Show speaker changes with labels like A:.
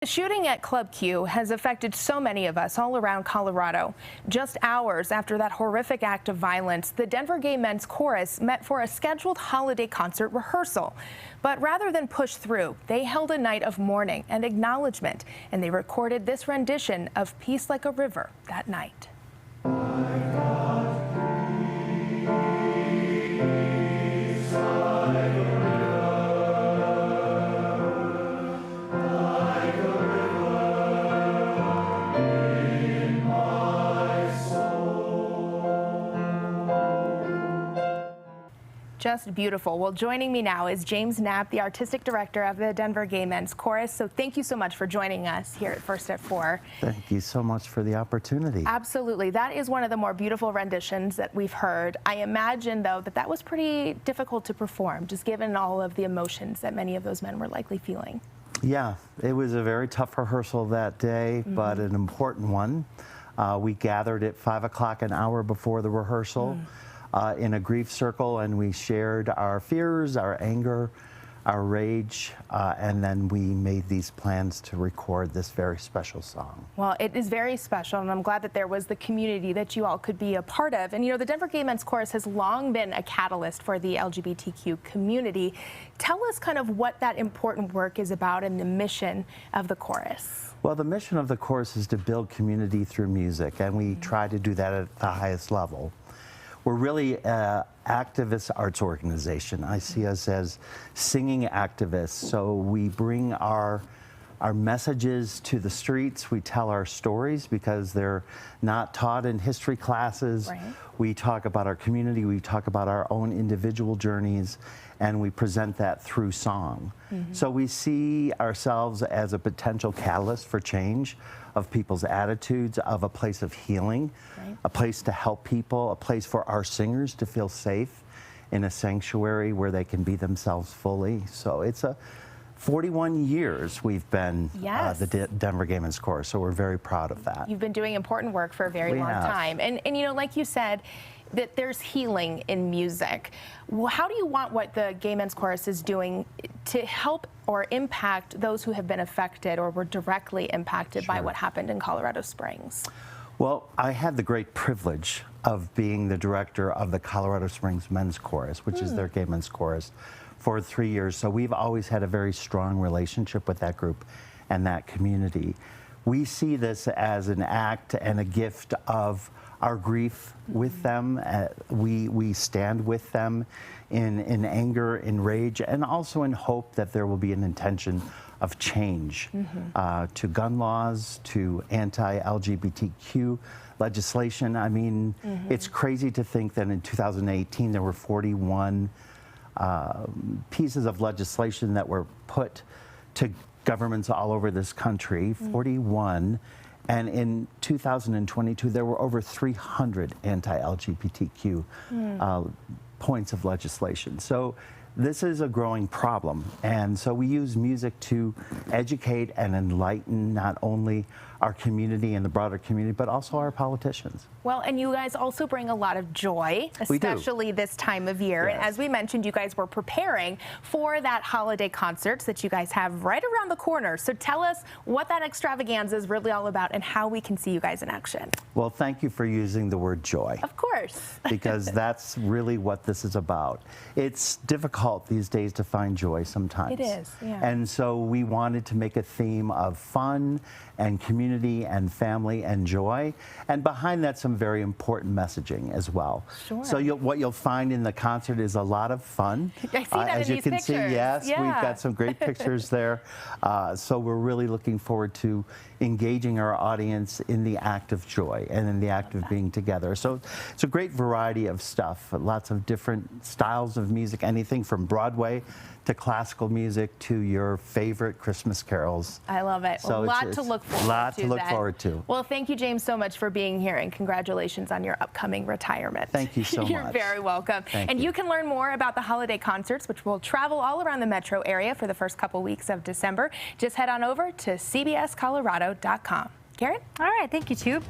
A: The shooting at Club Q has affected so many of us all around Colorado. Just hours after that horrific act of violence, the Denver Gay Men's Chorus met for a scheduled holiday concert rehearsal. But rather than push through, they held a night of mourning and acknowledgement, and they recorded this rendition of Peace Like a River that night. Just beautiful. Well, joining me now is James Knapp, the artistic director of the Denver Gay Men's Chorus. So thank you so much for joining us here at First at 4.
B: Thank you so much for the opportunity.
A: Absolutely. That is one of the more beautiful renditions that we've heard. I imagine, though, that was pretty difficult to perform, just given all of the emotions that many of those men were likely feeling.
B: Yeah, it was a very tough rehearsal that day, but an important one. We gathered at 5 o'clock, an hour before the rehearsal. In a grief circle, and we shared our fears, our anger, our rage, and then we made these plans to record this very special song.
A: Well, it is very special, and I'm glad that there was the community that you all could be a part of. And you know, the Denver Gay Men's Chorus has long been a catalyst for the LGBTQ community. Tell us kind of what that important work is about and the mission of the chorus.
B: Well, the mission of the chorus is to build community through music, and we try to do that at the highest level. We're really an activist arts organization. I see us as singing activists. So we bring our messages to the streets. We tell our stories because they're not taught in history classes.
A: Right.
B: We talk about our community. We talk about our own individual journeys, and we present that through song. So we see ourselves as a potential catalyst for change of people's attitudes, of a place of healing, a place to help people, a place for our singers to feel safe in a sanctuary where they can be themselves fully. So it's 41 years we've been the Denver Gay Men's Chorus, so we're very proud of that.
A: You've been doing important work for a very long time. And you know, like you said, that there's healing in music. How do you want what the Gay Men's Chorus is doing to help or impact those who have been affected or were directly impacted by what happened in Colorado Springs?
B: Well, I had the great privilege of being the director of the Colorado Springs Men's Chorus, which is their Gay Men's Chorus, for 3 years. So we've always had a very strong relationship with that group and that community. We see this as an act and a gift of our grief with them. We stand with them in anger, in rage, and also in hope that there will be an intention of change to gun laws, to anti-LGBTQ legislation. I mean, it's crazy to think that in 2018 there were 41 pieces of legislation that were put to governments all over this country, 41. And in 2022, there were over 300 anti-LGBTQ points of legislation. So this is a growing problem. And so we use music to educate and enlighten not only our community and the broader community, but also our politicians.
A: Well, and you guys also bring a lot of joy, especially this time of year. And as we mentioned, you guys were preparing for that holiday concerts that you guys have right around the corner. So tell us what that extravaganza is really all about and how we can see you guys in action.
B: Well, thank you for using the word joy.
A: Of course.
B: Because that's really what this is about. It's difficult these days to find joy sometimes.
A: It is, yeah.
B: And so we wanted to make a theme of fun and community and family and joy. And behind that, some very important messaging as well.
A: Sure.
B: So what you'll find in the concert is a lot of fun.
A: I see that
B: as
A: in
B: you
A: these
B: can see,
A: pictures.
B: yes, we've got some great pictures there. So we're really looking forward to engaging our audience in the act of joy and in the act of being together. So it's a great variety of stuff, lots of different styles of music, anything from Broadway to classical music to your favorite Christmas carols.
A: I love it.
B: So
A: a lot to look forward to. Well, thank you, James, so much for being here, and congratulations on your upcoming retirement.
B: Thank you so much.
A: You're very welcome. And you can learn more about the holiday concerts, which will travel all around the metro area for the first couple weeks of December. Just head on over to cbscolorado.com. Karen?
C: All right, thank you, Tube.